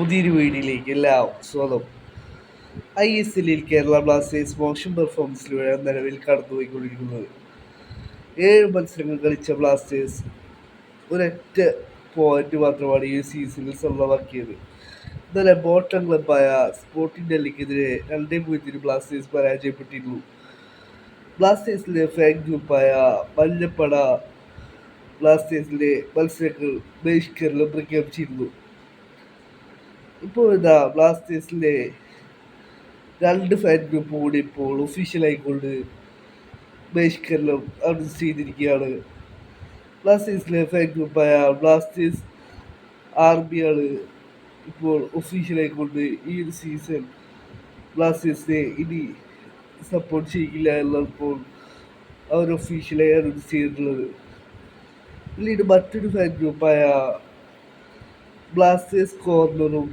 പുതിയൊരു വീഡിയോയിലേക്ക് എല്ലാവർക്കും സ്വാഗതം. ISLൽ കേരള ബ്ലാസ്റ്റേഴ്സ് മോശം പെർഫോമൻസിലൂടെയാണ് നിലവിൽ കടന്നുപോയിക്കൊണ്ടിരിക്കുന്നത്. 7 മത്സരങ്ങൾ കളിച്ച ബ്ലാസ്റ്റേഴ്സ് ഒരൊറ്റ പോയിന്റ് മാത്രമാണ് ഈ സീസണിൽ സ്വന്തമാക്കിയത്. ഇന്നലെ ബോട്ടം ക്ലബായ സ്പോർട്ടിംഗ് ഡൽഹിക്കെതിരെ 2-0 ബ്ലാസ്റ്റേഴ്സ് പരാജയപ്പെട്ടിരുന്നു. ബ്ലാസ്റ്റേഴ്സിലെ ഫാൻ ഗ്രൂപ്പായ മഞ്ഞപ്പട ബ്ലാസ്റ്റേഴ്സിലെ മത്സരങ്ങൾ ബഹിഷ്കരണം പ്രഖ്യാപിച്ചിരുന്നു. ഇപ്പോഴിതാ ബ്ലാസ്റ്റേഴ്സിലെ 2 ഫാൻ ഗ്രൂപ്പ് കൂടി ഇപ്പോൾ ഒഫീഷ്യലായിക്കൊണ്ട് ബഹിഷ്കരണം അനൗൺസ് ചെയ്തിരിക്കുകയാണ്. ബ്ലാസ്റ്റേഴ്സിലെ ഫാൻ ഗ്രൂപ്പായ ബ്ലാസ്റ്റേഴ്സ് ആർമിയാണ് ഇപ്പോൾ ഒഫീഷ്യലായിക്കൊണ്ട് ഈ ഒരു സീസൺ ബ്ലാസ്റ്റേഴ്സിനെ ഇനി സപ്പോർട്ട് ചെയ്യില്ല എന്നപ്പോൾ അവർ ഒഫീഷ്യലായി അനൗൺസ് ചെയ്തിട്ടുള്ളത്. പിന്നീട് മറ്റൊരു ഫാൻ ഗ്രൂപ്പായ ബ്ലാസ്റ്റേഴ്സ് കോർണറും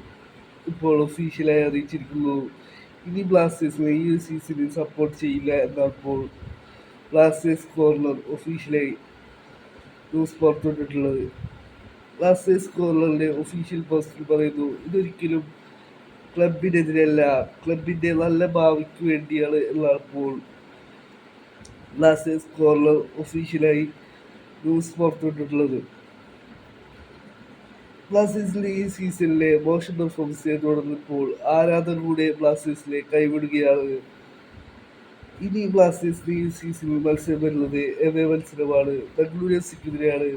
ഇപ്പോൾ ഒഫീഷ്യലായി അറിയിച്ചിരിക്കുന്നു ഇനി ബ്ലാസ്റ്റേഴ്സിനെ ഈ ഒരു സീസണിൽ സപ്പോർട്ട് ചെയ്യില്ല എന്നപ്പോൾ ബ്ലാസ്റ്റേഴ്സ് കോർണർ ഒഫീഷ്യലായി ന്യൂസ് പുറത്തുവിട്ടിട്ടുള്ളത്. ബ്ലാസ്റ്റേഴ്സ് കോർണറിൻ്റെ ഒഫീഷ്യൽ പോസ്റ്റിൽ പറയുന്നു, ഇതൊരിക്കലും ക്ലബിനെതിരല്ല, ക്ലബിൻ്റെ നല്ല ഭാവിക്ക് വേണ്ടിയാണ് എന്നപ്പോൾ ബ്ലാസ്റ്റേഴ്സ് കോർണർ ഒഫീഷ്യലായി ന്യൂസ് പുറത്തുവിട്ടിട്ടുള്ളത്. ബ്ലാസ്റ്റേഴ്സിലെ ഈ സീസണിലെ മോശം പെർഫോമൻസിനെ തുടർന്നിപ്പോൾ ആരാധകരുടെ ബ്ലാസ്റ്റേഴ്സിനെ കൈവിടുകയാണ്. ഇനി ബ്ലാസ്റ്റേഴ്സിന് ഈ സീസണിൽ മത്സരം വരുന്നത് എവേ മത്സരമാണ്. ബംഗളൂരു എഫ്സിക്കെതിരെയാണ്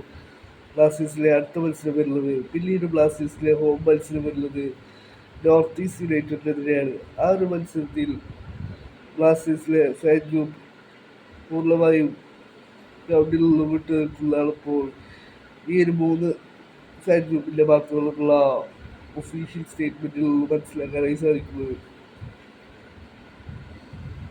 ബ്ലാസ്റ്റേഴ്സിലെ അടുത്ത മത്സരം വരുന്നത്. പിന്നീട് ബ്ലാസ്റ്റേഴ്സിലെ ഹോം മത്സരം വരുന്നത് നോർത്ത് ഈസ്റ്റ് യുണൈറ്റഡിനെതിരെയാണ്. ആ ഒരു മത്സരത്തിൽ ബ്ലാസ്റ്റേഴ്സിലെ ഫാൻ ഗ്രൂപ്പ് പൂർണ്ണമായും ഗ്രൗണ്ടിൽ നിന്ന് വിട്ടു നിൽക്കുന്നതാണ് ഇപ്പോൾ ഈ ഒരു 3 ഫാൻ ഗ്രൂപ്പിൻ്റെ ഭാഗത്തുനിന്നുള്ള ഒഫീഷ്യൽ സ്റ്റേറ്റ്മെൻറ്റിൽ നിന്ന് മനസ്സിലാക്കാനായി സാധിക്കുന്നത്.